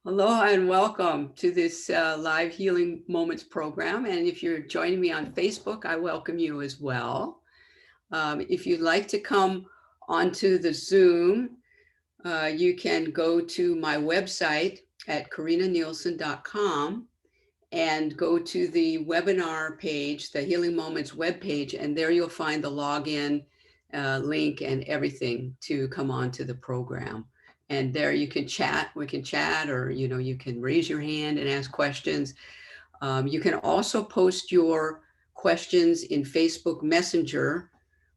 Aloha and welcome to this live Healing Moments program. And if you're joining me on Facebook, I welcome you as well. If you'd like to come onto the Zoom, you can go to my website at KarinnaNielsen.com and go to the webinar page, the Healing Moments webpage, and there you'll find the login link and everything to come on to the program. And there you can chat, we can chat, or you can raise your hand and ask questions. You can also post your questions in Facebook Messenger.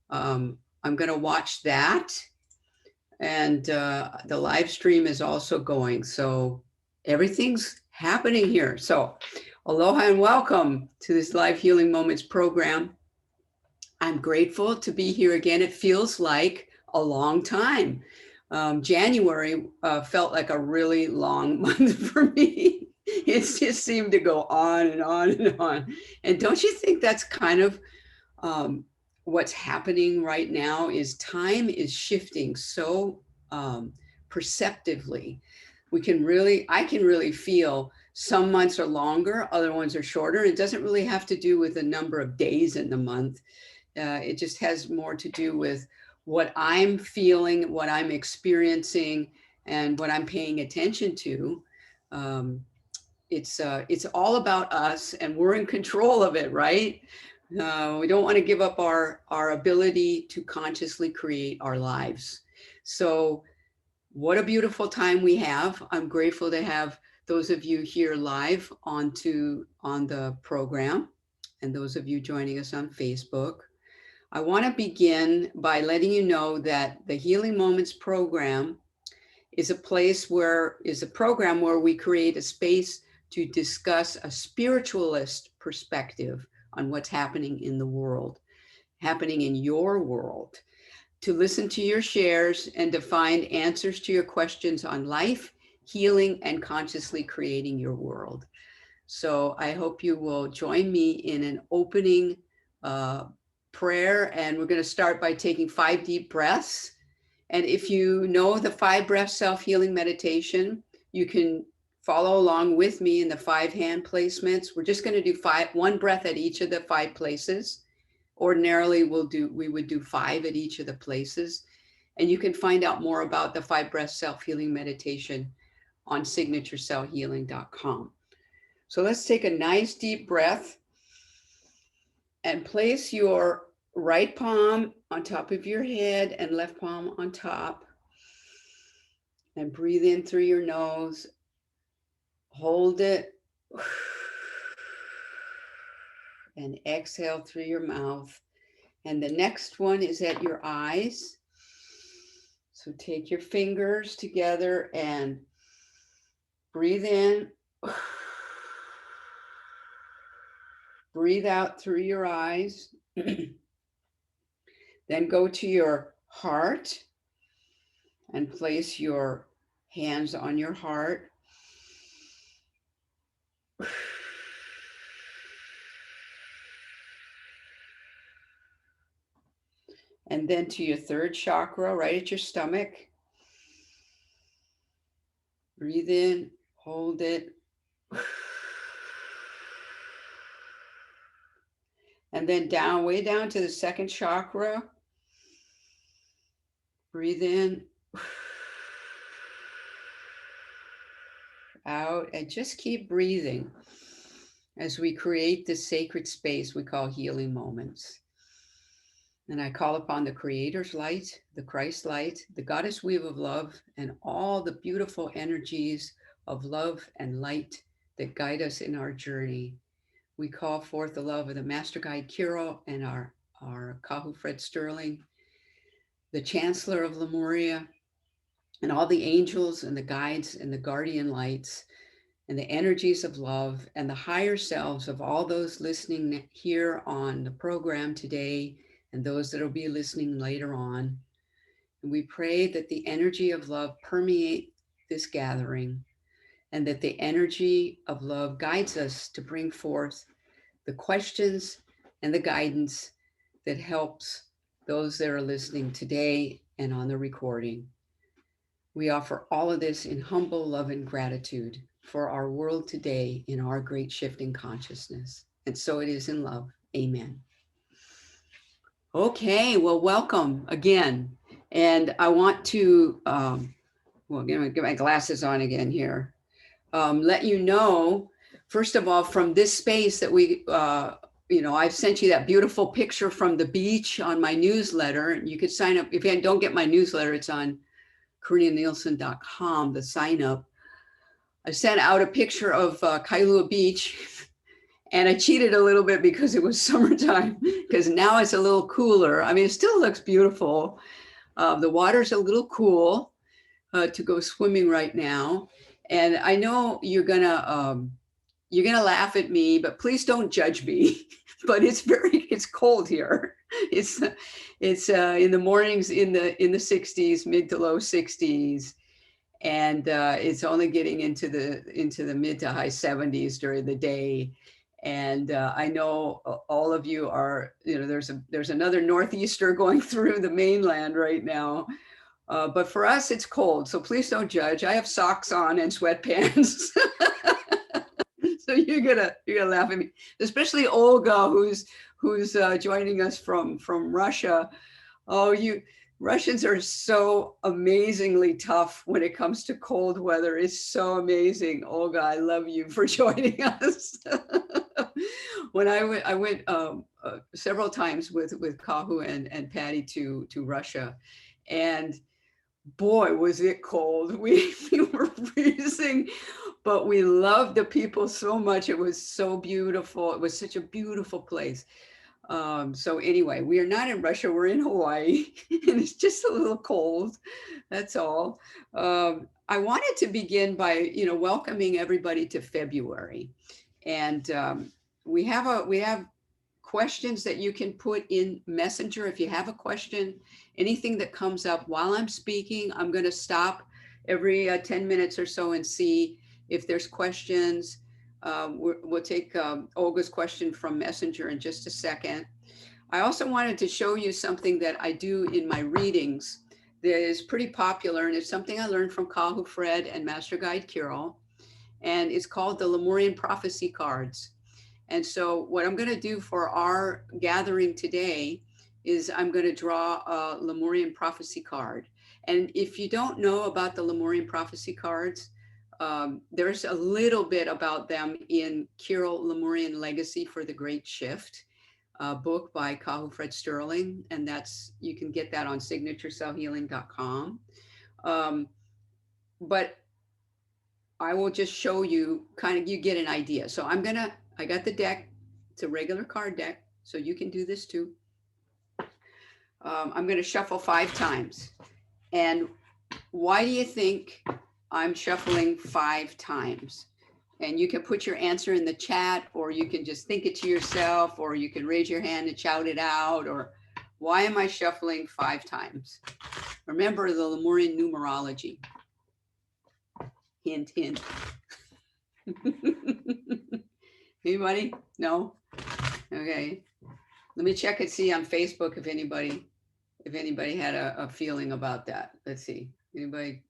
I'm going to watch that. And the live stream is also going. So everything's happening here. So aloha and welcome to this Live Healing Moments program. I'm grateful to be here again. It feels like a long time. January felt like a really long month for me. It just seemed to go on and on and on. And don't you think that's kind of what's happening right now is time is shifting so perceptively. I can really feel some months are longer, other ones are shorter. It doesn't really have to do with the number of days in the month. It just has more to do with what I'm feeling, what I'm experiencing, and what I'm paying attention to. Um, it's all about us, and we're in control of it, right? We don't want to give up our ability to consciously create our lives. So what a beautiful time we have. I'm grateful to have those of you here live on the program, and those of you joining us on Facebook. I want to begin by letting you know that the Healing Moments program is a program where we create a space to discuss a spiritualist perspective on what's happening in the world, happening in your world, to listen to your shares and to find answers to your questions on life, healing, and consciously creating your world. So I hope you will join me in an opening prayer, and we're going to start by taking 5 deep breaths. And if you know the 5 breath self-healing meditation, you can follow along with me in the 5 hand placements. We're just going to do 1 breath at each of the 5 places. Ordinarily, we would do 5 at each of the places. And you can find out more about the 5 breath self-healing meditation on signaturecellhealing.com. So let's take a nice deep breath and place your right palm on top of your head and left palm on top. And breathe in through your nose. Hold it. And exhale through your mouth. And the next one is at your eyes. So take your fingers together and breathe in. Breathe out through your eyes. Then go to your heart and place your hands on your heart. And then to your 3rd chakra, right at your stomach. Breathe in, hold it. And then down, way down to the 2nd chakra. Breathe in, out, and just keep breathing as we create this sacred space we call healing moments. And I call upon the Creator's light, the Christ light, the Goddess weave of love, and all the beautiful energies of love and light that guide us in our journey. We call forth the love of the Master Guide Kiro and our Kahu Fred Sterling, the Chancellor of Lemuria, and all the angels and the guides and the guardian lights and the energies of love and the higher selves of all those listening here on the program today and those that will be listening later on. And we pray that the energy of love permeate this gathering and that the energy of love guides us to bring forth the questions and the guidance that helps those that are listening today and on the recording. We offer all of this in humble love and gratitude for our world today in our great shift in consciousness. And so it is in love. Amen. Okay, well, welcome again. And I want to, get my glasses on again here. Let you know, first of all, from this space that I've sent you that beautiful picture from the beach on my newsletter. You could sign up. If you don't get my newsletter, it's on KarinnaNielsen.com, the sign up. I sent out a picture of Kailua Beach, and I cheated a little bit because it was summertime, because now it's a little cooler. I mean, it still looks beautiful. The water's a little cool to go swimming right now. And I know you're gonna laugh at me, but please don't judge me. But it's cold here. It's in the mornings in the 60s, mid to low 60s, and it's only getting into the mid to high 70s during the day. And I know all of you are, there's another northeaster going through the mainland right now. But for us, it's cold. So please don't judge. I have socks on and sweatpants. So you're gonna laugh at me, especially Olga, who's joining us from Russia. Oh, Russians are so amazingly tough when it comes to cold weather. It's so amazing. Olga, I love you for joining us. When I went several times with Kahu and Patty to Russia, and boy, was it cold. We were freezing, but we loved the people so much. It was so beautiful. It was such a beautiful place. So anyway, we are not in Russia, we're in Hawaii, and it's just a little cold. That's all. I wanted to begin by, welcoming everybody to February. And we have questions that you can put in Messenger. If you have a question, anything that comes up while I'm speaking, I'm going to stop every 10 minutes or so and see if there's questions. We'll take Olga's question from Messenger in just a second. I also wanted to show you something that I do in my readings that is pretty popular, and it's something I learned from Kahu Fred and Master Guide Kirill, and it's called the Lemurian Prophecy cards. And so what I'm going to do for our gathering today is I'm going to draw a Lemurian Prophecy card. And if you don't know about the Lemurian Prophecy cards, there's a little bit about them in Kirill Lemurian Legacy for the Great Shift, book by Kahu Fred Sterling. And you can get that on signatureselfhealing.com. But I will just show you, you get an idea. So I got the deck. It's a regular card deck, so you can do this too. I'm going to shuffle 5 times. And why do you think I'm shuffling 5 times? And you can put your answer in the chat, or you can just think it to yourself, or you can raise your hand and shout it out, or why am I shuffling 5 times? Remember the Lemurian numerology. Hint, hint. Anybody? No? Okay. Let me check and see on Facebook if anybody had a feeling about that. Let's see. Anybody?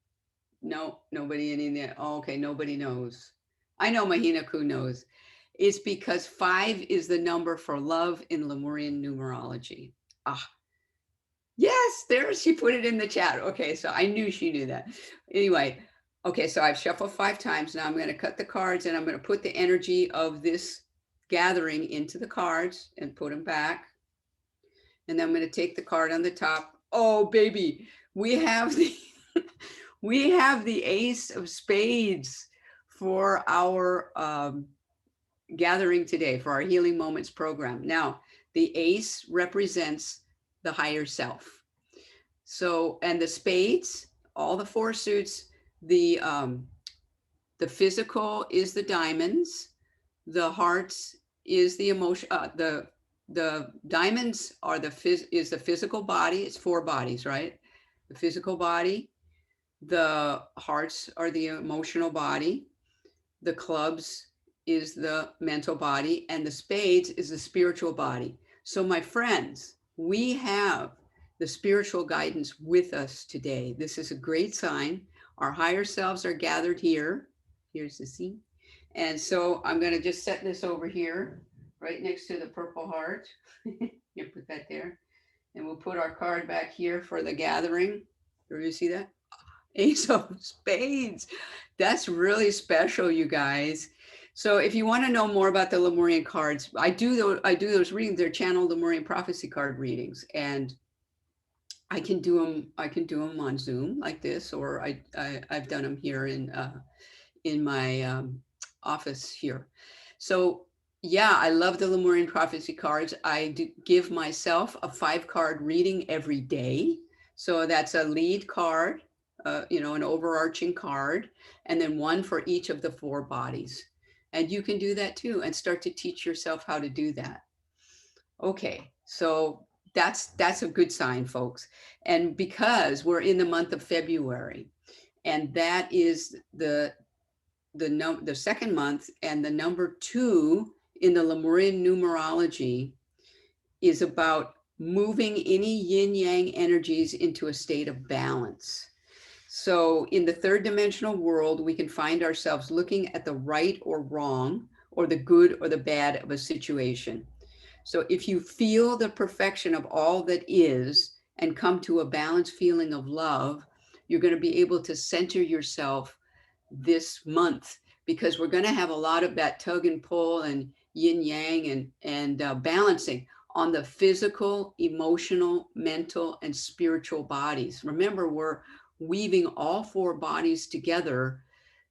No, nobody in there. Oh, okay, nobody knows. I know Mahina Ku knows. It's because 5 is the number for love in Lemurian numerology. Yes, she put it in the chat. Okay, so I knew she knew that. Anyway, okay, so I've shuffled 5 times. Now I'm going to cut the cards, and I'm going to put the energy of this gathering into the cards and put them back. And then I'm going to take the card on the top. Oh, baby, we have the Ace of Spades for our gathering today, for our Healing Moments program. Now, the Ace represents the higher self. So, and the spades, all the 4 suits, the physical is the diamonds, the hearts is the emotion, the diamonds are is the physical body. It's 4 bodies, right? The physical body, the hearts are the emotional body, the clubs is the mental body, and the spades is the spiritual body. So my friends, we have the spiritual guidance with us today. This is a great sign. Our higher selves are gathered here. Here's the scene. And so I'm going to just set this over here, right next to the purple heart. You put that there. And we'll put our card back here for the gathering. Do you see that? Ace of Spades. That's really special, you guys. So if you want to know more about the Lemurian cards, I do those readings. They're channeled Lemurian prophecy card readings, and I can do them. I can do them on Zoom like this, or I've done them here in my office here. So yeah, I love the Lemurian prophecy cards. I do give myself a 5-card reading every day. So that's a lead card, an overarching card, and then one for each of the 4 bodies. And you can do that too, and start to teach yourself how to do that. Okay, so that's a good sign, folks. And because we're in the month of February, and that is the second month, and the number 2 in the Lemurian numerology is about moving any yin yang energies into a state of balance. So in the 3rd dimensional world, we can find ourselves looking at the right or wrong, or the good or the bad of a situation. So if you feel the perfection of all that is and come to a balanced feeling of love, you're going to be able to center yourself this month, because we're going to have a lot of that tug and pull and yin yang and balancing on the physical, emotional, mental, and spiritual bodies. Remember, we're weaving all 4 bodies together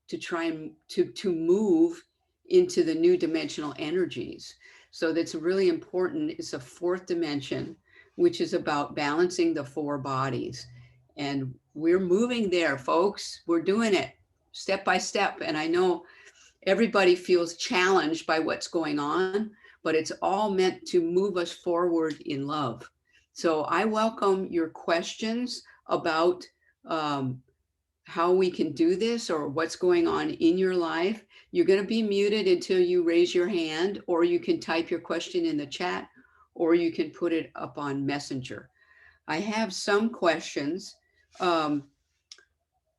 to try and to move into the new dimensional energies. So that's really important. It's a 4th dimension, which is about balancing the 4 bodies. And we're moving there, folks. We're doing it step by step. And I know everybody feels challenged by what's going on, but it's all meant to move us forward in love. So I welcome your questions about how we can do this, or what's going on in your life. You're going to be muted until you raise your hand, or you can type your question in the chat, or you can put it up on Messenger. I have some questions.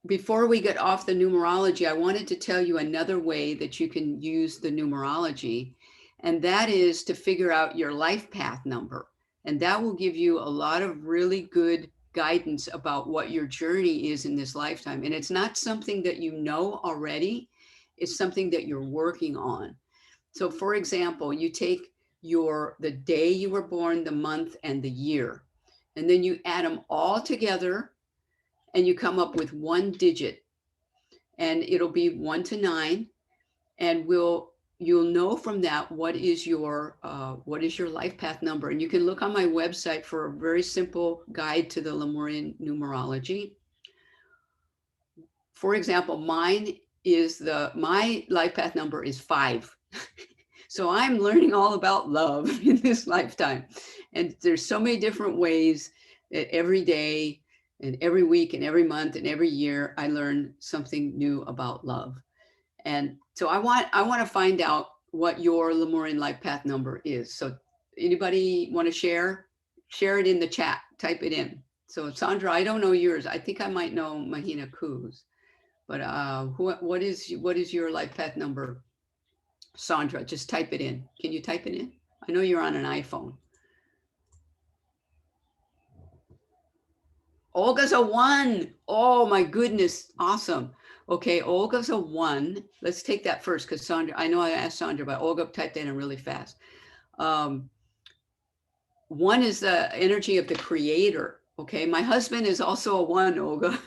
Before we get off the numerology, I wanted to tell you another way that you can use the numerology, and that is to figure out your life path number. And that will give you a lot of really good guidance about what your journey is in this lifetime. And it's not something that you know already, it's something that you're working on. So for example, you take the day you were born, the month, and the year, and then you add them all together, and you come up with 1 digit, and it'll be 1 to 9. And you'll know from that what is your life path number. And you can look on my website for a very simple guide to the Lemurian numerology. For example, my life path number is 5. So I'm learning all about love in this lifetime. And there's so many different ways that every day and every week and every month and every year, I learn something new about love. And so I want to find out what your Lemurian life path number is. So anybody want to share it in the chat, type it in. So Sandra, I don't know yours. I think I might know Mahina Ku's, but what is your life path number? Sandra, just type it in. Can you type it in? I know you're on an iPhone. Olga's a 1. Oh my goodness. Awesome. Okay, Olga's a 1. Let's take that first, because Sandra, I know I asked Sandra, but Olga typed that in really fast. 1 is the energy of the creator. Okay, my husband is also a 1, Olga.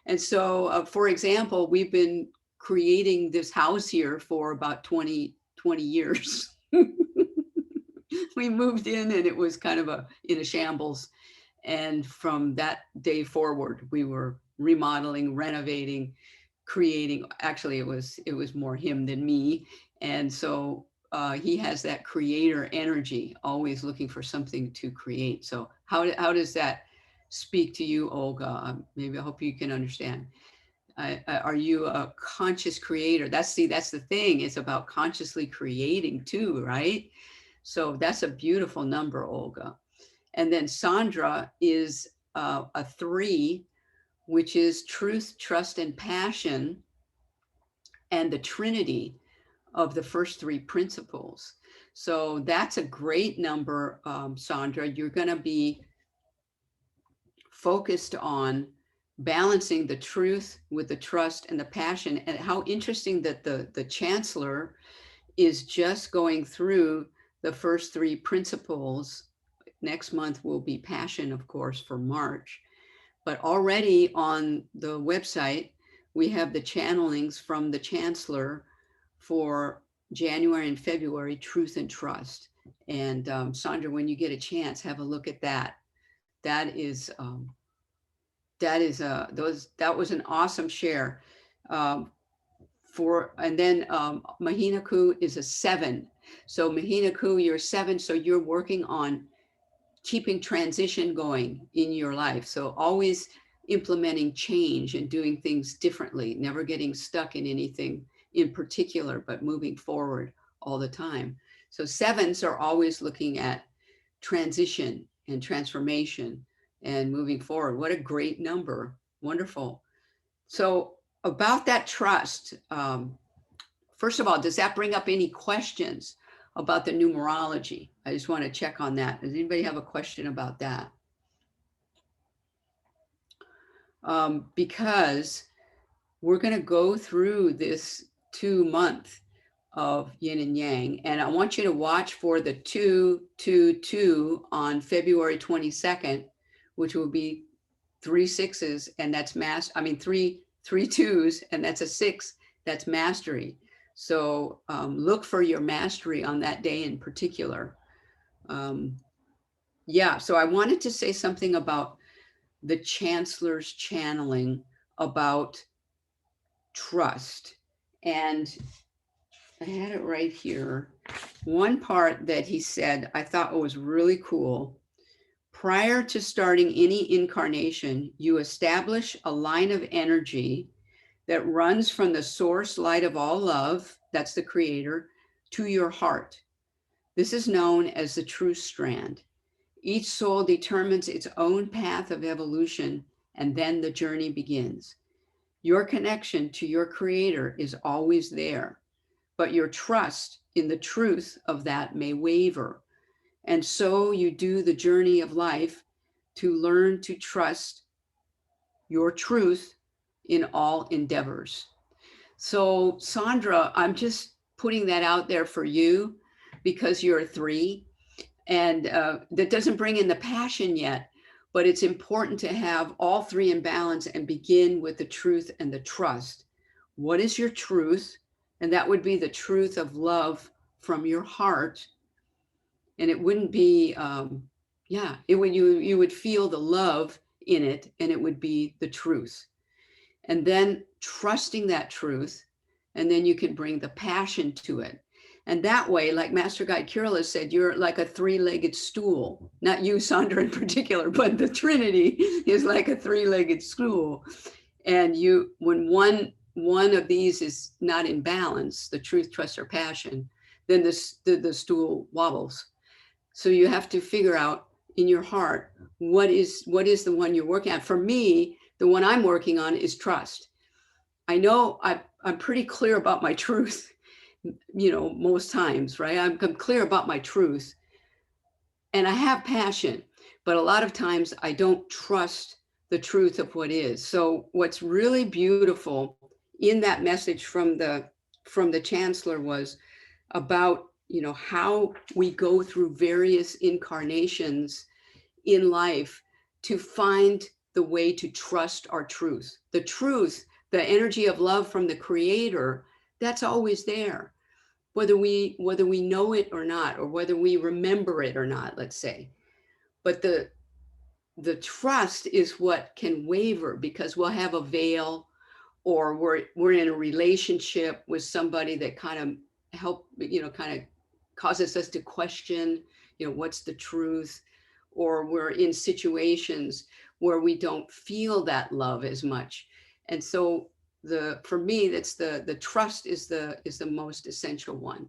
And so, for example, we've been creating this house here for about 20 years. We moved in and it was kind of in a shambles. And from that day forward, we were remodeling, renovating, creating. Actually, it was more him than me. And so he has that creator energy, always looking for something to create. So how does that speak to you, Olga? Maybe I hope you can understand. Are you a conscious creator? That's the thing. It's about consciously creating too, right? So that's a beautiful number, Olga. And then Sandra is a 3, which is truth, trust, and passion, and the Trinity of the first three principles. So that's a great number, Sandra. You're going to be focused on balancing the truth with the trust and the passion. And how interesting that the Chancellor is just going through the first three principles. Next month will be passion, of course, for March. But already on the website, we have the channelings from the Chancellor for January and February, truth and trust. And Sandra, when you get a chance, have a look at that. That is that was an awesome share. And then Mahina Ku is a 7. So Mahina Ku, you're 7, so you're working on keeping transition going in your life. So always implementing change and doing things differently, never getting stuck in anything in particular, but moving forward all the time. So 7s are always looking at transition and transformation and moving forward. What a great number. Wonderful. So about that trust, first of all, does that bring up any questions about the numerology? I just want to check on that. Does anybody have a question about that? Because we're going to go through this 2 month of yin and yang, and I want you to watch for the 222 on February 22nd, which will be 3 6s, and that's three 2s, and that's a 6. That's mastery. So look for your mastery on that day in particular. Yeah, so I wanted to say something about the Chancellor's channeling about trust. And I had it right here. One part that he said I thought was really cool. Prior to starting any incarnation, you establish a line of energy that runs from the source light of all love, that's the creator, to your heart. This is known as the True Strand. Each soul determines its own path of evolution, and then the journey begins. Your connection to your creator is always there, but your trust in the truth of that may waver. And so you do the journey of life to learn to trust your truth in all endeavors. So, Sandra, I'm just putting that out there for you because you're a 3, and that doesn't bring in the passion yet, but it's important to have all 3 in balance and begin with the truth and the trust. What is your truth? And that would be the truth of love from your heart. And it wouldn't be, you would feel the love in it, and it would be the truth. And then trusting that truth, and then you can bring the passion to it. And that way, like Master Guide Kirill has said, you're like a 3-legged stool. Not you, Sandra, in particular, but the Trinity is like a 3-legged stool. And when one of these is not in balance, the truth, trust, or passion, then the stool wobbles. So you have to figure out in your heart, what is the one you're working on? For me, the one I'm working on is trust. I know I'm pretty clear about my truth, most times, right? I'm clear about my truth, and I have passion, but a lot of times I don't trust the truth of what is. So what's really beautiful in that message from the Chancellor was about, how we go through various incarnations in life to find the way to trust our truth. The truth, the energy of love from the creator, that's always there, whether we know it or not, or whether we remember it or not, let's say. But the trust is what can waver, because we'll have a veil, or we're in a relationship with somebody that kind of causes us to question, what's the truth, or we're in situations where we don't feel that love as much. And so for me, that's the trust is the most essential one.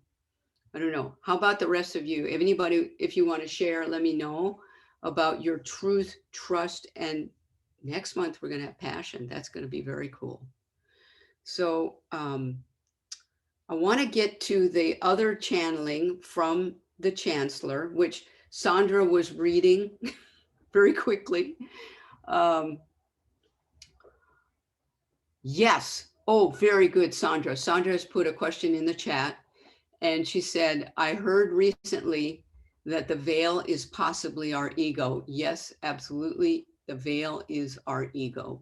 I don't know. How about the rest of you? If you want to share, let me know about your truth, trust, and Next month, we're going to have passion. That's going to be very cool. So I want to get to the other channeling from the Chancellor, which Sandra was reading very quickly. Yes. Oh, very good, Sandra. Sandra has put a question in the chat, and she said, I heard recently that the veil is possibly our ego. Yes, absolutely. The veil is our ego.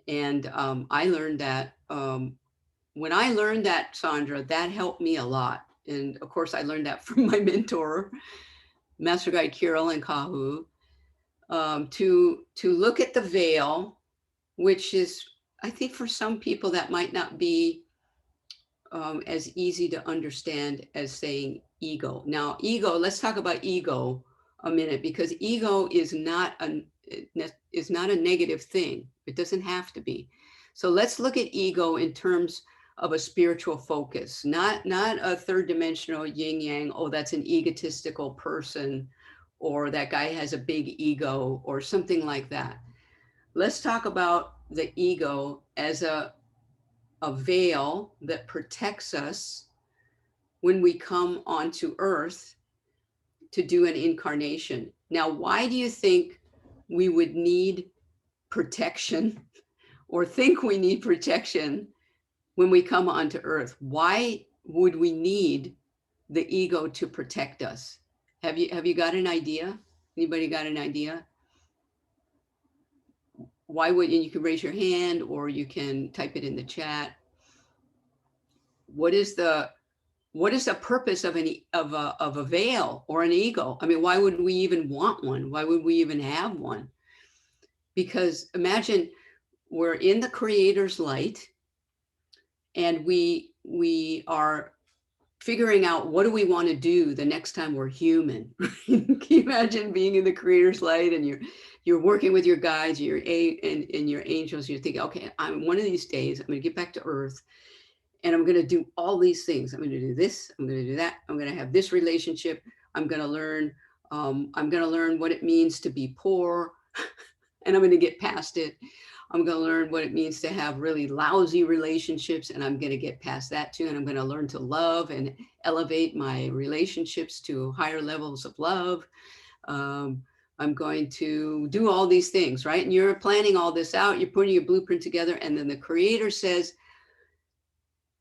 And I learned that when I learned that, Sandra, that helped me a lot. And of course, I learned that from my mentor, Master Guide Kirill and Kahu, to look at the veil, which is, I think for some people that might not be as easy to understand as saying ego. Now, ego, let's talk about ego a minute, because ego is not a negative thing. It doesn't have to be. So let's look at ego in terms of a spiritual focus, not a third dimensional yin yang. Oh, that's an egotistical person, or that guy has a big ego, or something like that. Let's talk about the ego as a veil that protects us when we come onto Earth to do an incarnation. Now, why do you think we would need protection or think we need protection when we come onto Earth? Why would we need the ego to protect us? Have you got an idea? Anybody got an idea? Why would, and you can raise your hand or you can type it in the chat. What is the purpose of a veil or an ego? I mean, why would we even want one? Why would we even have one? Because imagine we're in the Creator's light, and we are figuring out what do we want to do the next time we're human. Can you imagine being in the Creator's light and you're working with your guides, and your angels? You're thinking, okay, I'm one of these days, I'm going to get back to Earth. And I'm going to do all these things. I'm going to do this. I'm going to do that. I'm going to have this relationship. I'm going to learn what it means to be poor, and I'm going to get past it. I'm going to learn what it means to have really lousy relationships, and I'm going to get past that too. And I'm going to learn to love and elevate my relationships to higher levels of love. I'm going to do all these things, right? And you're planning all this out. You're putting your blueprint together, and then the Creator says,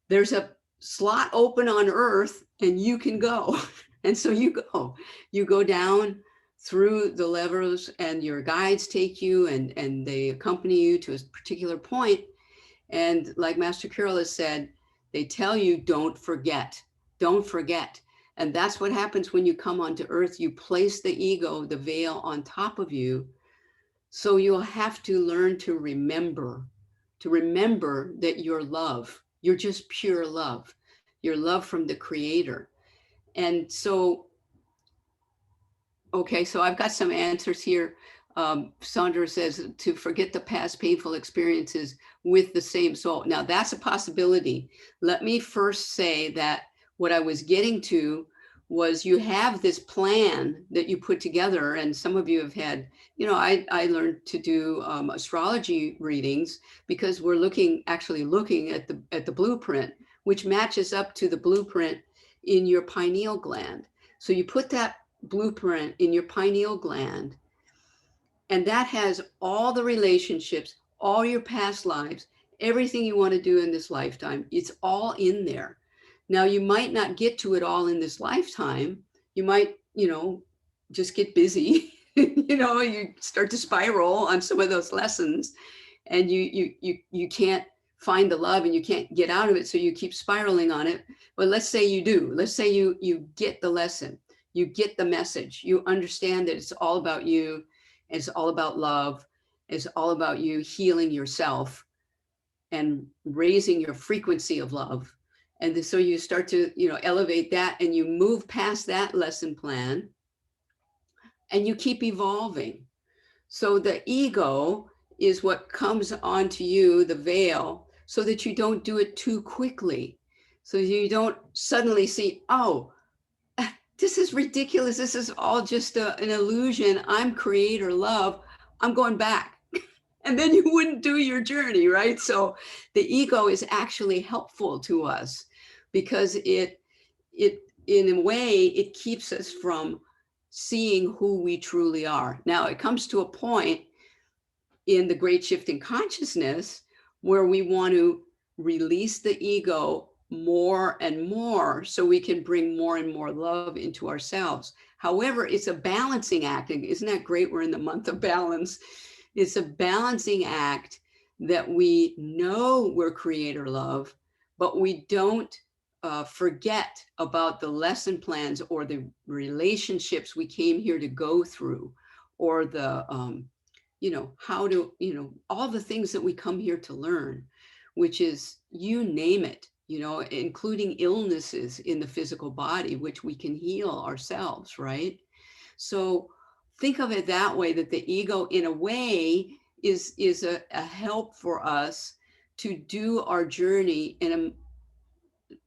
there's a slot open on Earth and you can go. And so you go down through the levers, and your guides take you and they accompany you to a particular point. And like Master Kirill has said, they tell you, don't forget. And that's what happens when you come onto Earth. You place the ego, the veil, on top of you. So you'll have to learn to remember that you're love. You're just pure love. You're love from the Creator. And so, okay, so I've got some answers here. Sandra says to forget the past painful experiences with the same soul. Now that's a possibility. Let me first say that what I was getting to was you have this plan that you put together, and some of you have had, I learned to do astrology readings because we're actually looking at the blueprint, which matches up to the blueprint in your pineal gland. So you put that blueprint in your pineal gland, and that has all the relationships, all your past lives, everything you want to do in this lifetime. It's all in there. Now, you might not get to it all in this lifetime. You might, just get busy. You start to spiral on some of those lessons, and you can't find the love and you can't get out of it. So you keep spiraling on it. But let's say you do. Let's say you get the lesson, you get the message, you understand that it's all about you. It's all about love. It's all about you healing yourself and raising your frequency of love. And so you start to, elevate that, and you move past that lesson plan and you keep evolving. So the ego is what comes onto you, the veil, so that you don't do it too quickly. So you don't suddenly see, oh, this is ridiculous. This is all just an illusion. I'm Creator love. I'm going back. and then you wouldn't do your journey, right? So the ego is actually helpful to us because it in a way, it keeps us from seeing who we truly are. Now it comes to a point in the great shift in consciousness where we want to release the ego more and more so we can bring more and more love into ourselves. However, it's a balancing act. Isn't that great? We're in the month of balance. It's a balancing act that we know we're creator love, but we don't forget about the lesson plans or the relationships we came here to go through, or the how to, all the things that we come here to learn, which is, you name it, including illnesses in the physical body, which we can heal ourselves, right? So think of it that way, that the ego in a way is a help for us to do our journey in a,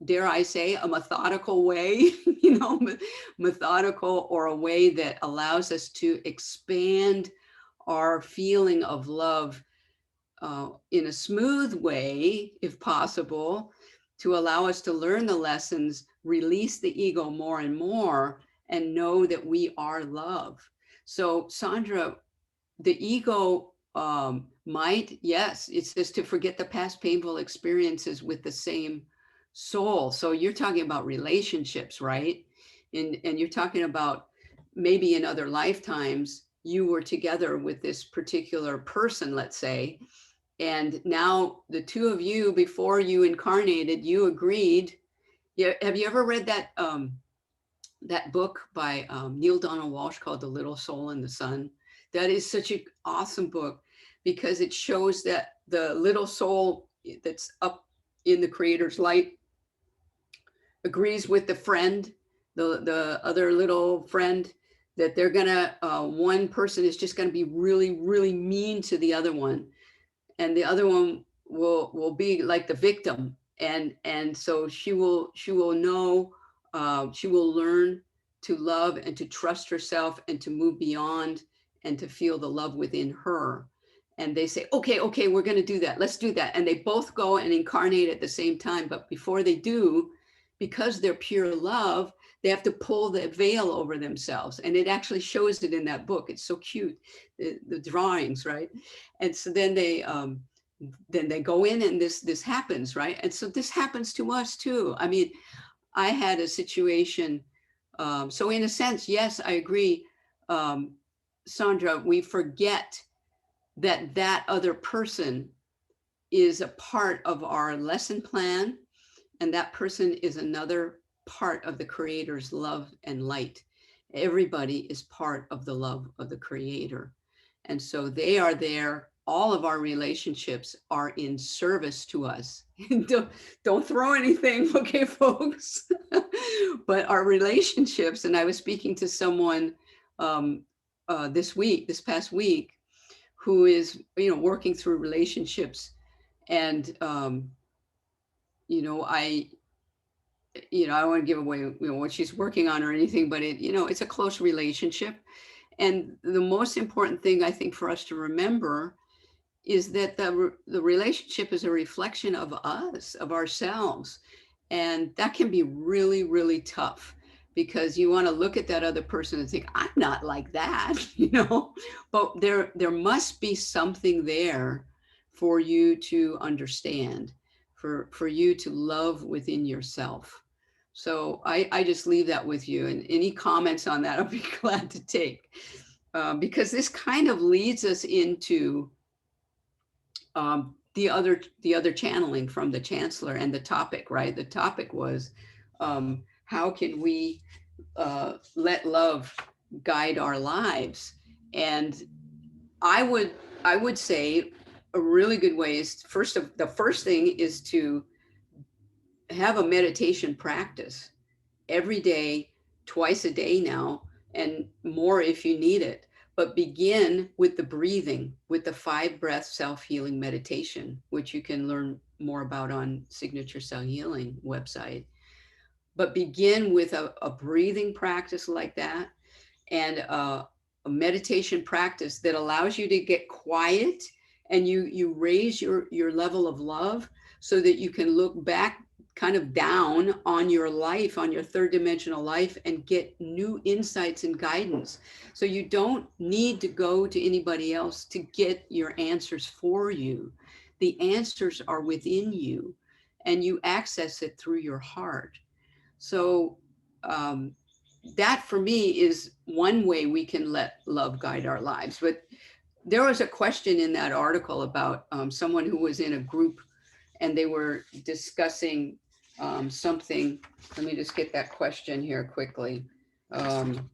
dare I say, a methodical way, methodical, or a way that allows us to expand our feeling of love in a smooth way, if possible, to allow us to learn the lessons, release the ego more and more, and know that we are love. So, Sandra, the ego might, yes, it says to forget the past painful experiences with the same soul. So you're talking about relationships, right? And you're talking about maybe in other lifetimes you were together with this particular person, let's say, and now the two of you, before you incarnated, you agreed. Yeah, have you ever read that book by Neil Donald Walsh called The Little Soul in the Sun? That is such an awesome book because it shows that the little soul that's up in the creator's light agrees with the friend, the other little friend, that they're gonna, one person is just gonna be really, really mean to the other one, and the other one will be like the victim, and so she will know, she will learn to love and to trust herself and to move beyond and to feel the love within her. And they say, okay, we're going to do that, let's do that, and they both go and incarnate at the same time. But before they do, because they're pure love, they have to pull the veil over themselves, and it actually shows it in that book. It's so cute, the drawings, right? And so then they go in, and this happens, right? And so this happens to us too. I mean, I had a situation. So in a sense, yes, I agree, Sandra. We forget that that other person is a part of our lesson plan, and that person is another part of the creator's love and light. Everybody is part of the love of the creator. And so they are there. All of our relationships are in service to us. Don't throw anything, okay, folks? But our relationships, and I was speaking to someone this past week, who is, working through relationships. And, I don't want to give away, what she's working on or anything, but it's a close relationship. And the most important thing I think for us to remember is that the relationship is a reflection of us, of ourselves. And that can be really, really tough, because you want to look at that other person and think, I'm not like that, but there must be something there for you to understand, for you to love within yourself. So I just leave that with you, and any comments on that, I'll be glad to take, because this kind of leads us into the other channeling from the Chancellor, and the topic, right? The topic was, how can we let love guide our lives? And I would say a really good way is, the first thing is to have a meditation practice every day, twice a day now, and more if you need it. But begin with the breathing, with the 5-breath self-healing meditation, which you can learn more about on Signature Cell Healing website. But begin with a breathing practice like that, and a meditation practice that allows you to get quiet and you raise your level of love so that you can look back kind of down on your life, on your third dimensional life, and get new insights and guidance. So you don't need to go to anybody else to get your answers for you. The answers are within you, and you access it through your heart. So um, that for me is one way we can let love guide our lives. But there was a question in that article about someone who was in a group and they were discussing something. Let me just get that question here quickly. Um,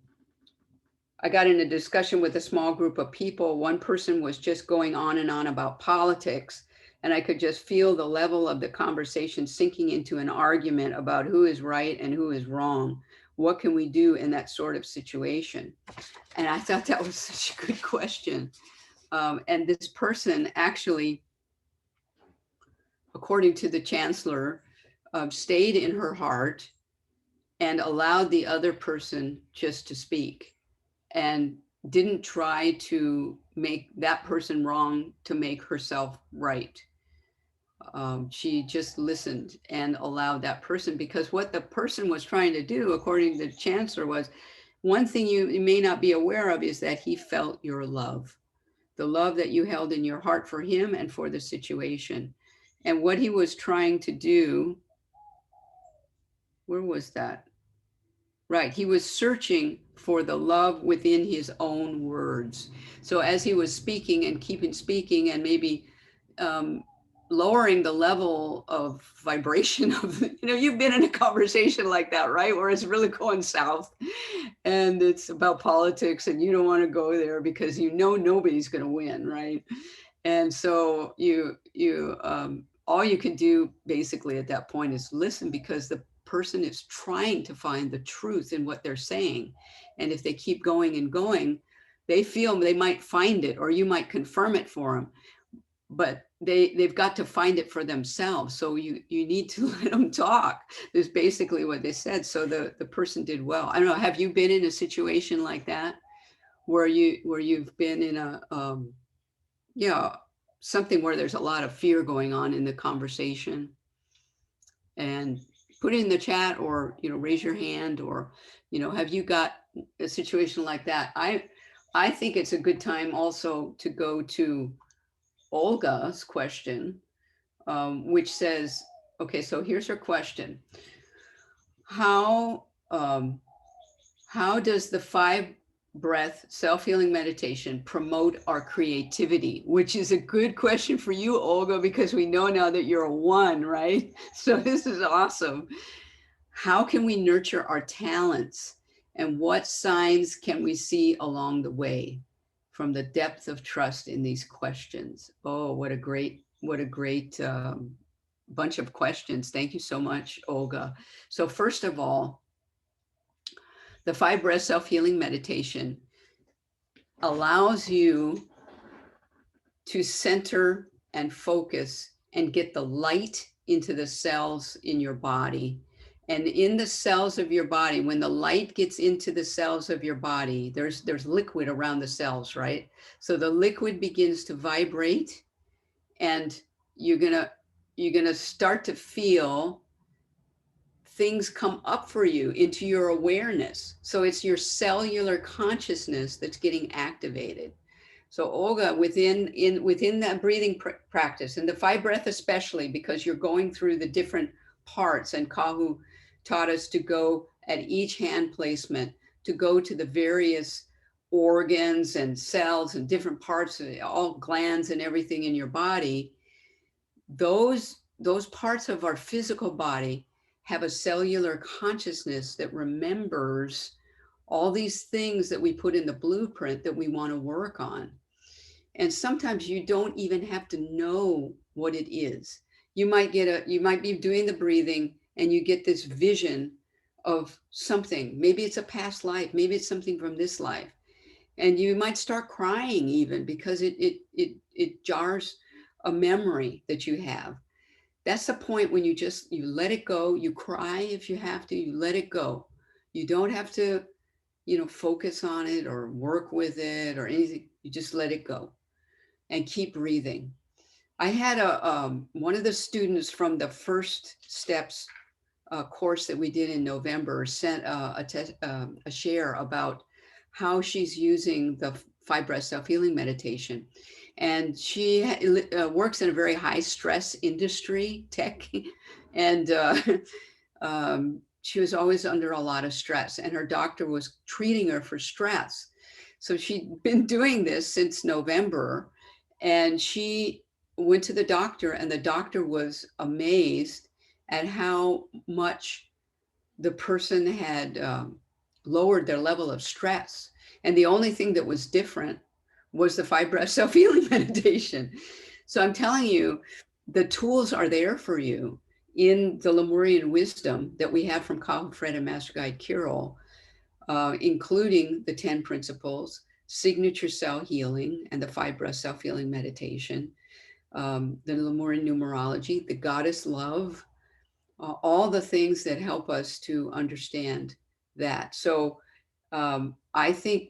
I got in a discussion with a small group of people. One person was just going on and on about politics, and I could just feel the level of the conversation sinking into an argument about who is right and who is wrong. What can we do in that sort of situation? And I thought that was such a good question. And this person actually, according to the Chancellor, stayed in her heart and allowed the other person just to speak, and didn't try to make that person wrong to make herself right. She just listened and allowed that person, because what the person was trying to do, according to the Chancellor, was one thing you may not be aware of is that he felt your love, the love that you held in your heart for him and for the situation. And what he was trying to do, where was that? Right, he was searching for the love within his own words. So as he was speaking and keeping speaking, and maybe lowering the level of vibration of, you've been in a conversation like that, right? Where it's really going south and it's about politics and you don't want to go there because nobody's going to win, right? And so all you can do basically at that point is listen, because the person is trying to find the truth in what they're saying. And if they keep going and going, they feel they might find it, or you might confirm it for them, but they've got to find it for themselves. So you need to let them talk. Is basically what they said. So the person did well. I don't know, have you been in a situation like that where you've been in a something where there's a lot of fear going on in the conversation? And put it in the chat, or raise your hand, or have you got a situation like that? I think it's a good time also to go to Olga's question, which says, okay, so here's her question. How does the 5-breath self-healing meditation promote our creativity? Which is a good question for you, Olga, because we know now that you're a 1, right? So this is awesome. How can we nurture our talents, and what signs can we see along the way from the depth of trust in these questions? Oh, what a great bunch of questions. Thank you so much, Olga. So first of all, the 5-breath self-healing meditation allows you to center and focus and get the light into the cells in your body. And in the cells of your body, when the light gets into the cells of your body, there's liquid around the cells, right? So the liquid begins to vibrate, and you're gonna start to feel things come up for you into your awareness. So it's your cellular consciousness that's getting activated. So Olga, within that breathing practice, and the 5-breath especially, because you're going through the different parts, and Kahu taught us to go at each hand placement, to go to the various organs and cells and different parts, all glands and everything in your body. Those parts of our physical body have a cellular consciousness that remembers all these things that we put in the blueprint that we want to work on. And sometimes you don't even have to know what it is. You might be doing the breathing and you get this vision of something. Maybe it's a past life, maybe it's something from this life. And you might start crying even because it jars a memory that you have. That's the point when you let it go. You cry if you have to, you let it go. You don't have to, focus on it or work with it or anything. You just let it go. and keep breathing. I had one of the students from the First Steps course that we did in November sent a share about how she's using the 5 breath self-healing meditation. And she works in a very high stress industry, tech, and she was always under a lot of stress, and her doctor was treating her for stress. So she'd been doing this since November, and she went to the doctor, and the doctor was amazed at how much the person had lowered their level of stress. And the only thing that was different was the 5 breath self-healing meditation. So I'm telling you, the tools are there for you in the Lemurian wisdom that we have from Kahu Fred and Master Guide Kirill, including the 10 principles, signature cell healing, and the 5 breath self-healing meditation, the Lemurian numerology, the goddess love, all the things that help us to understand that. So I think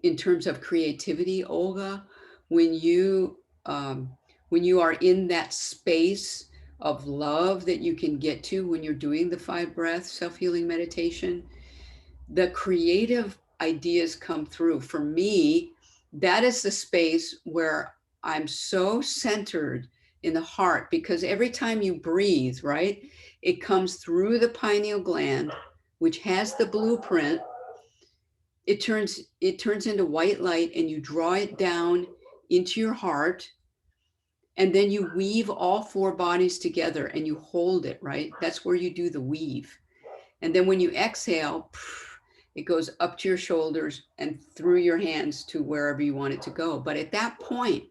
in terms of creativity, Olga, when you are in that space of love that you can get to when you're doing the 5 breath self-healing meditation, the creative ideas come through. For me, that is the space where I'm so centered in the heart, because every time you breathe, right, it comes through the pineal gland, which has the blueprint. It turns into white light, and you draw it down into your heart, and then you weave all 4 bodies together and you hold it, right? That's where you do the weave. And then when you exhale, it goes up to your shoulders and through your hands to wherever you want it to go. But at that point,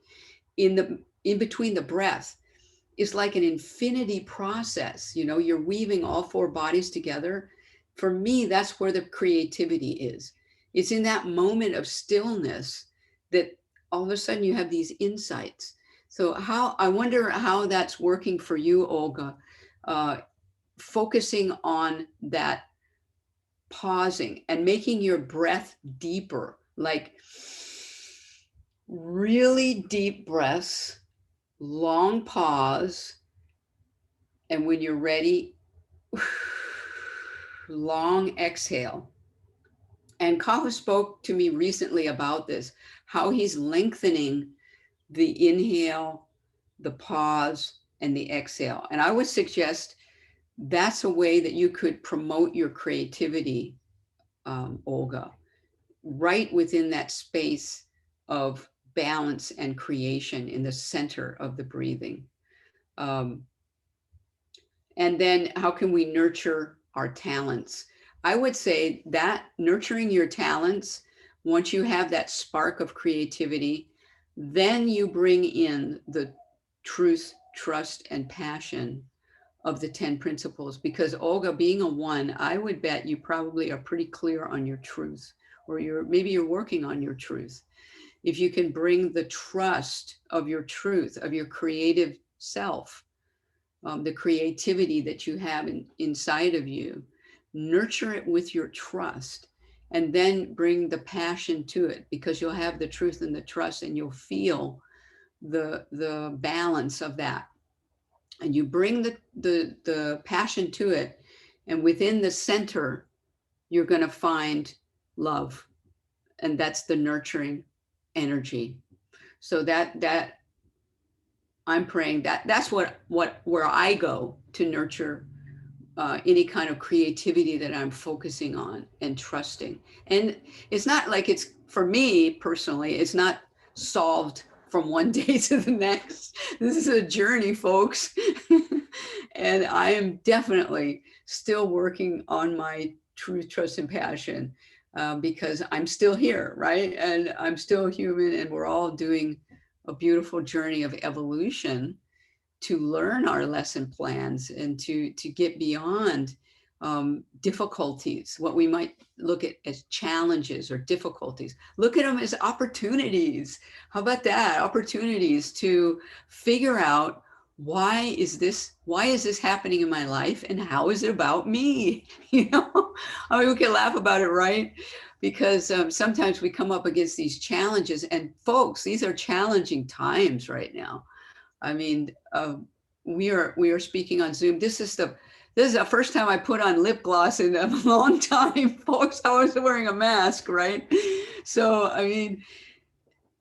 in between the breath, is like an infinity process. You know, you're weaving all 4 bodies together. For me, that's where the creativity is. It's in that moment of stillness that all of a sudden you have these insights. So I wonder how that's working for you, Olga, focusing on that pausing and making your breath deeper, like really deep breaths, long pause, and when you're ready, long exhale. And Kahu spoke to me recently about this, how he's lengthening the inhale, the pause, and the exhale. And I would suggest that's a way that you could promote your creativity, Olga, right within that space of balance and creation in the center of the breathing. And then how can we nurture our talents? I would say that nurturing your talents, once you have that spark of creativity, then you bring in the truth, trust, and passion of the 10 principles. Because Olga, being a 1, I would bet you probably are pretty clear on your truth, or maybe you're working on your truth. If you can bring the trust of your truth, of your creative self, the creativity that you have inside of you, nurture it with your trust, and then bring the passion to it, because you'll have the truth and the trust, and you'll feel the balance of that. And you bring the passion to it, and within the center, you're going to find love, and that's the nurturing energy. So that I'm praying that's where I go to nurture any kind of creativity that I'm focusing on and trusting. And it's not like it's, for me personally, it's not solved from one day to the next. This is a journey, folks. And I am definitely still working on my truth, trust, and passion, because I'm still here, right? And I'm still human, and we're all doing a beautiful journey of evolution to learn our lesson plans and to get beyond difficulties, what we might look at as challenges or difficulties. Look at them as opportunities. How about that? Opportunities to figure out, why is this happening in my life, and how is it about me? You know, I mean, we can laugh about it, right? because sometimes we come up against these challenges, and folks, these are challenging times right now. I mean, we are speaking on Zoom. This is the first time I put on lip gloss in a long time, folks. I was wearing a mask, right? So, I mean,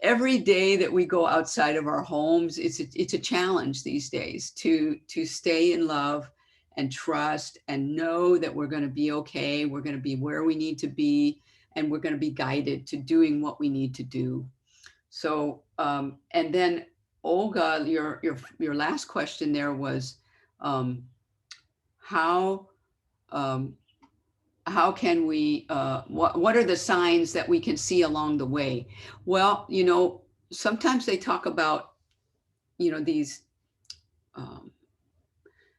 every day that we go outside of our homes, it's a challenge these days to stay in love and trust and know that we're going to be okay. We're going to be where we need to be, and we're going to be guided to doing what we need to do. So, and then Olga, your last question there was, how um, how can we, what are the signs that we can see along the way? Well, sometimes they talk about, these um,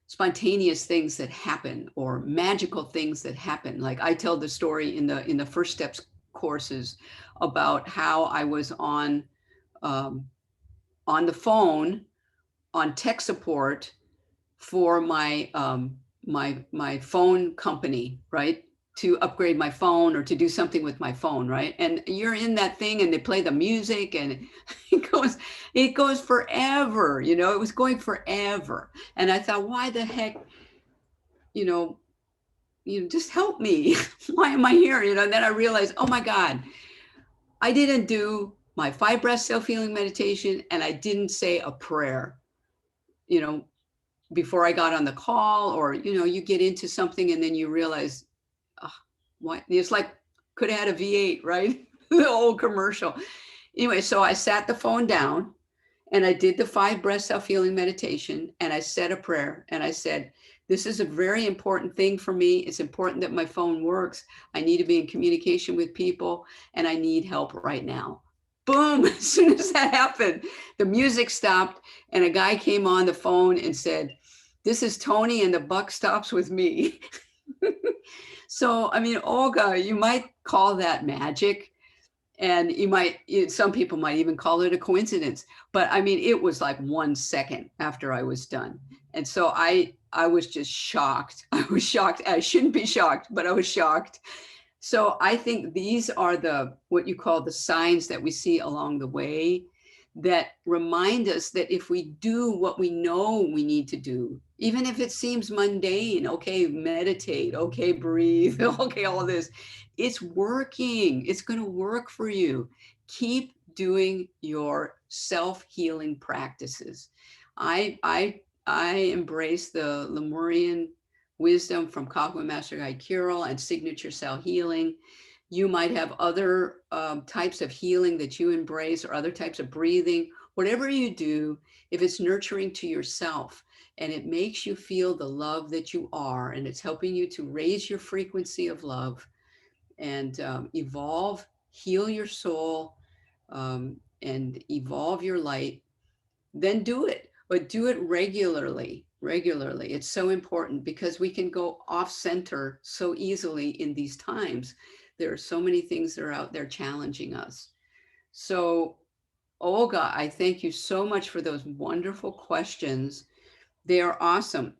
spontaneous things that happen, or magical things that happen. Like I tell the story in the First Steps courses about how I was um, on the phone on tech support for my phone company, right? To upgrade my phone or to do something with my phone, right? And you're in that thing, and they play the music, and it goes forever. It was going forever, and I thought, why the heck, you know, just help me. Why am I here? And then I realized, oh my God, I didn't do my 5 breath self-healing meditation, and I didn't say a prayer, you know, before I got on the call. Or, you get into something and then you realize, oh, what? It's like, could have had a V8, right? The old commercial. Anyway, so I sat the phone down and I did the 5 breath self-healing meditation, and I said a prayer, and I said, this is a very important thing for me. It's important that my phone works. I need to be in communication with people, and I need help right now. Boom, as soon as that happened, the music stopped, and a guy came on the phone and said, this is Tony, and the buck stops with me. So, I mean, Olga, you might call that magic. And some people might even call it a coincidence. But I mean, it was like 1 second after I was done. And so I was just shocked. I was shocked. I shouldn't be shocked, but I was shocked. So I think these are what you call the signs that we see along the way, that remind us that if we do what we know we need to do, even if it seems mundane, okay, meditate, okay, breathe, okay, all this, it's working. It's going to work for you. Keep doing your self-healing practices. I embrace the Lemurian wisdom from Cogwheel Master Guide Kirill and signature cell healing. You might have other types of healing that you embrace, or other types of breathing. Whatever you do, if it's nurturing to yourself and it makes you feel the love that you are, and it's helping you to raise your frequency of love and evolve, heal your soul, and evolve your light, then do it. But do it regularly. Regularly. It's so important, because we can go off center so easily in these times. There are so many things that are out there challenging us. So, Olga, I thank you so much for those wonderful questions. They are awesome.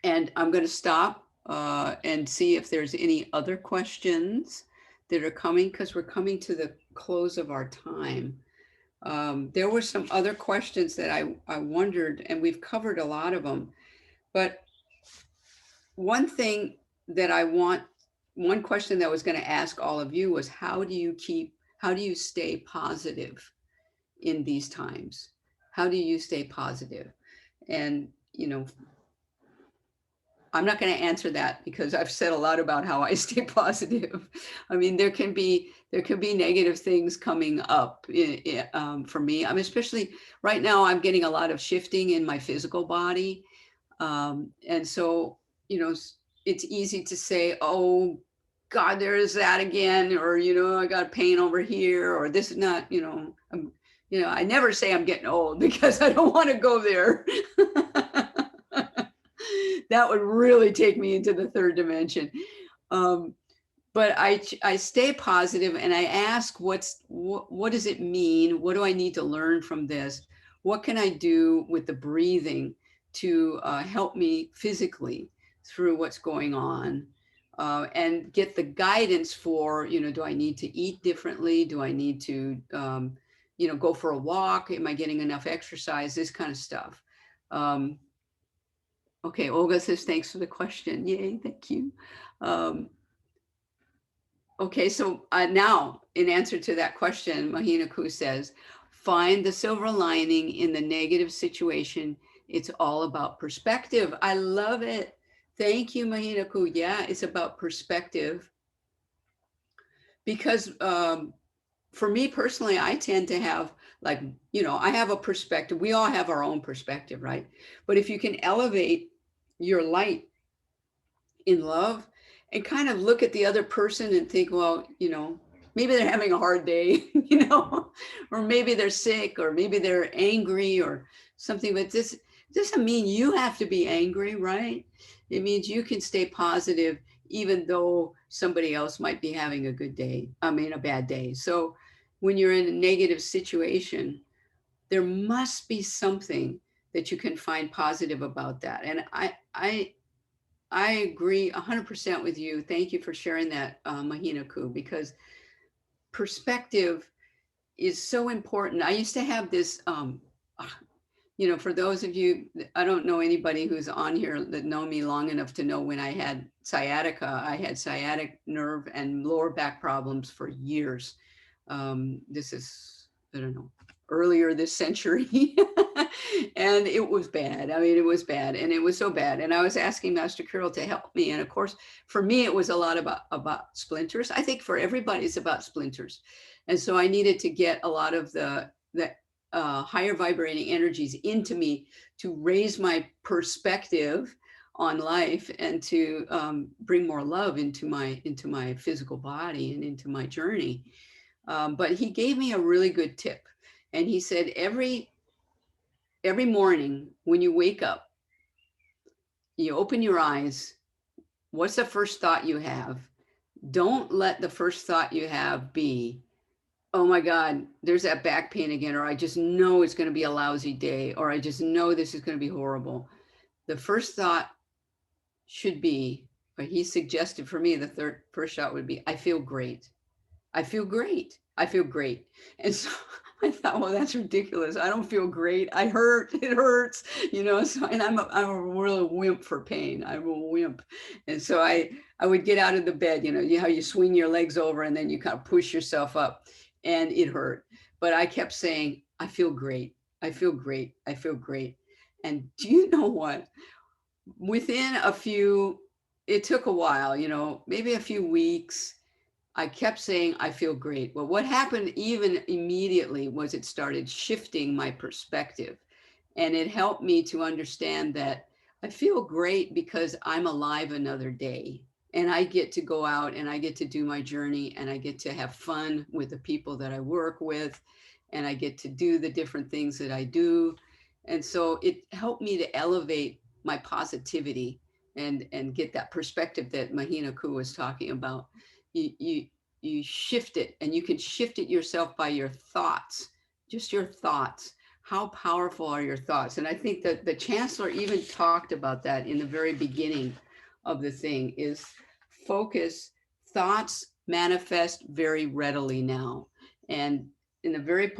And I'm going to stop and see if there's any other questions that are coming, because we're coming to the close of our time. There were some other questions that I wondered, and we've covered a lot of them. But one thing that one question that I was going to ask all of you was, how do you stay positive in these times? How do you stay positive? And, I'm not going to answer that, because I've said a lot about how I stay positive. I mean, there can be negative things coming up for me. I'm especially right now, I'm getting a lot of shifting in my physical body. And so, it's easy to say, oh God, there is that again, or, I got pain over here, or this is not, I never say I'm getting old, because I don't want to go there. That would really take me into the third dimension. But I stay positive, and I ask, what does it mean? What do I need to learn from this? What can I do with the breathing to help me physically through what's going on? and get the guidance for, do I need to eat differently? Do I need to, go for a walk? Am I getting enough exercise? This kind of stuff. Okay, Olga says, thanks for the question. Yay, thank you. Okay, so now in answer to that question, Mahina Ku says, find the silver lining in the negative situation. It's all about perspective. I love it. Thank you, Mahina Ku. Yeah, it's about perspective. Because for me personally, I tend to have I have a perspective. We all have our own perspective, right? But if you can elevate your light in love and kind of look at the other person and think, well, maybe they're having a hard day, or maybe they're sick, or maybe they're angry or something. But this doesn't mean you have to be angry, right? It means you can stay positive even though somebody else might be having a bad day. So when you're in a negative situation, there must be something that you can find positive about that. And I agree 100% with you. Thank you for sharing that, Mahina Ku, because perspective is so important. I used to have this, for those of you, I don't know anybody who's on here that know me long enough to know when I had sciatica. I had sciatic nerve and lower back problems for years. This is, I don't know, earlier this century. And it was bad. I mean, it was bad, and it was so bad. And I was asking Master Kirill to help me. And of course, for me, it was a lot about splinters. I think for everybody, it's about splinters. And so I needed to get a lot of the higher vibrating energies into me to raise my perspective on life and to bring more love into my physical body and into my journey. But he gave me a really good tip. And he said, every morning when you wake up, you open your eyes, what's the first thought you have? Don't let the first thought you have be, oh my God, there's that back pain again, or I just know it's going to be a lousy day, or I just know this is going to be horrible. The first thought should be, or he suggested for me, the first thought would be, I feel great. I feel great. I feel great. And so I thought, well, that's ridiculous. I don't feel great. I hurt. It hurts, so, and I'm a real wimp for pain. I'm a wimp. And so I would get out of the bed, how you swing your legs over and then you kind of push yourself up, and it hurt. But I kept saying, I feel great. I feel great. I feel great. And do you know what? It took a while, maybe a few weeks. I kept saying, I feel great. Well, what happened even immediately was it started shifting my perspective. And it helped me to understand that I feel great because I'm alive another day. And I get to go out and I get to do my journey, and I get to have fun with the people that I work with, and I get to do the different things that I do. And so it helped me to elevate my positivity and get that perspective that Mahina Ku was talking about. You shift it, and you can shift it yourself by your thoughts, just your thoughts. How powerful are your thoughts? And I think that the Chancellor even talked about that in the very beginning of the thing, is focus. Thoughts manifest very readily now. And in the very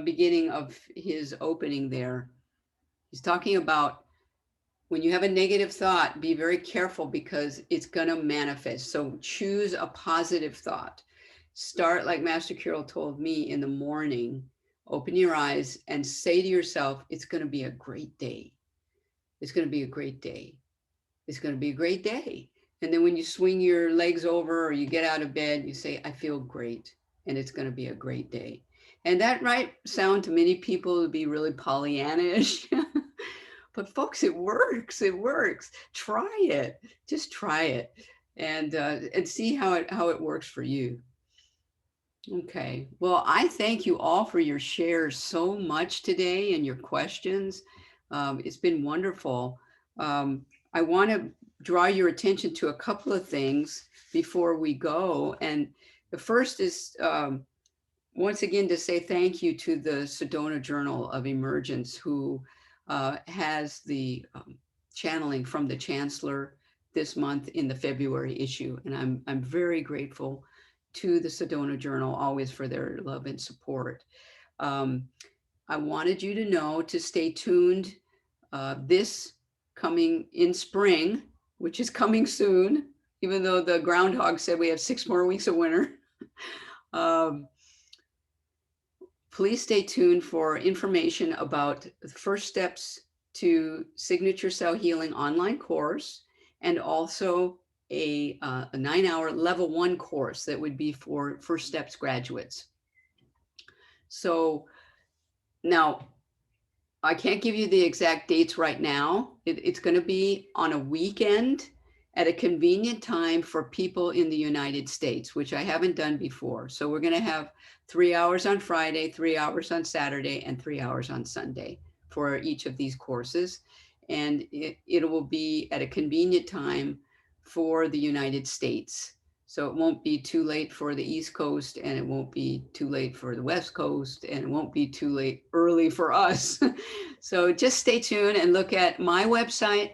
beginning of his opening there, he's talking about, when you have a negative thought, be very careful because it's going to manifest. So choose a positive thought. Start, like Master Kirill told me, in the morning. Open your eyes and say to yourself, it's going to be a great day. It's going to be a great day. It's going to be a great day. And then when you swing your legs over or you get out of bed, you say, I feel great, and it's going to be a great day. And that might sound to many people to be really Pollyannish. But folks, it works. It works. Try it. Just try it, and see how it works for you. Okay. Well, I thank you all for your shares so much today and your questions. It's been wonderful. I want to draw your attention to a couple of things before we go. And the first is, once again, to say thank you to the Sedona Journal of Emergence, who has the channeling from the Chancellor. this month in the February issue. And I'm very grateful to the Sedona Journal always for their love and support. I wanted you to know to stay tuned this coming in spring, which is coming soon, even though the groundhog said we have 6 more weeks of winter. Please stay tuned for information about the first steps to Signature Cell Healing online course, and also a 9-hour level 1 course that would be for First Steps graduates. So now, I can't give you the exact dates right now. It's going to be on a weekend at a convenient time for people in the United States, which I haven't done before. So we're going to have 3 hours on Friday, 3 hours on Saturday, and 3 hours on Sunday for each of these courses. And it will be at a convenient time for the United States. So it won't be too late for the East Coast, and it won't be too late for the West Coast, and it won't be too late early for us. So just stay tuned and look at my website,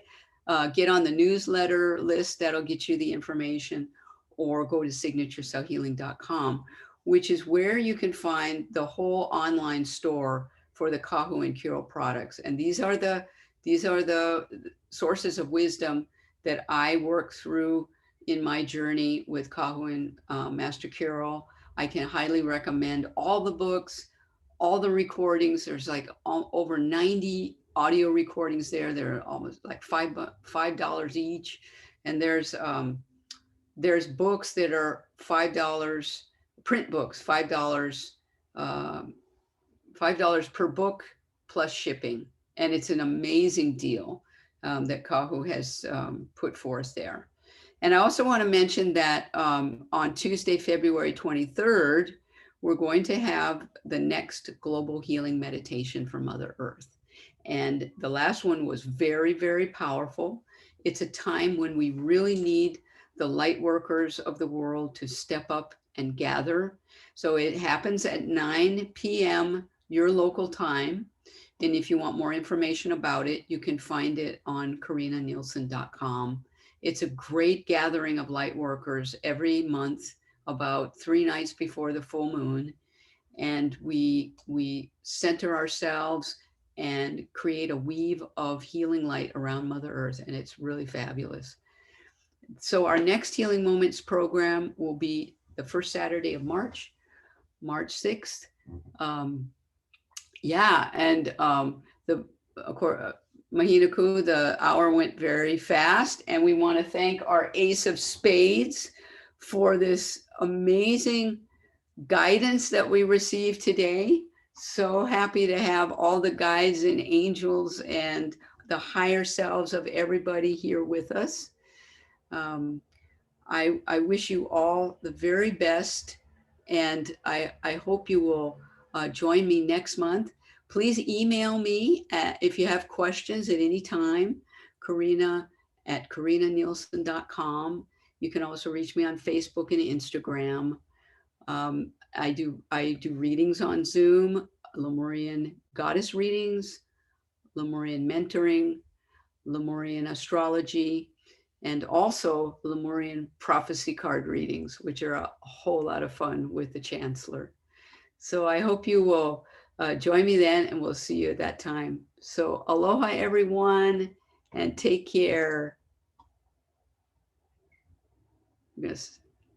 get on the newsletter list, that'll get you the information, or go to signaturecellhealing.com, which is where you can find the whole online store for the Kahu and Kiro products. And these are the sources of wisdom that I work through in my journey with Kahu and Master Kiro. I can highly recommend all the books, all the recordings. There's like over 90 audio recordings there. They're almost like $5 each. And there's books that are $5, print books, $5 per book plus shipping. And it's an amazing deal that Kahu has put forth there. And I also want to mention that on Tuesday, February 23rd, we're going to have the next global healing meditation for Mother Earth. And the last one was very, very powerful. It's a time when we really need the light workers of the world to step up and gather. So it happens at 9 p.m. your local time. And if you want more information about it, you can find it on KarinnaNielsen.com. It's a great gathering of light workers every month, about 3 nights before the full moon. And we center ourselves and create a weave of healing light around Mother Earth. And it's really fabulous. So our next Healing Moments program will be the first Saturday of March 6th. Of course, Mahinaku, the hour went very fast, and we want to thank our Ace of Spades for this amazing guidance that we received today. So happy to have all the guides and angels and the higher selves of everybody here with us. I wish you all the very best, and I hope you will join me next month. Please email me if you have questions at any time, Karinna at KarinnaNielsen.com. You can also reach me on Facebook and Instagram. I do readings on Zoom, Lemurian goddess readings, Lemurian mentoring, Lemurian astrology, and also Lemurian prophecy card readings, which are a whole lot of fun with the Chancellor. So I hope you will join me then, and we'll see you at that time. So aloha, everyone, and take care. Yes.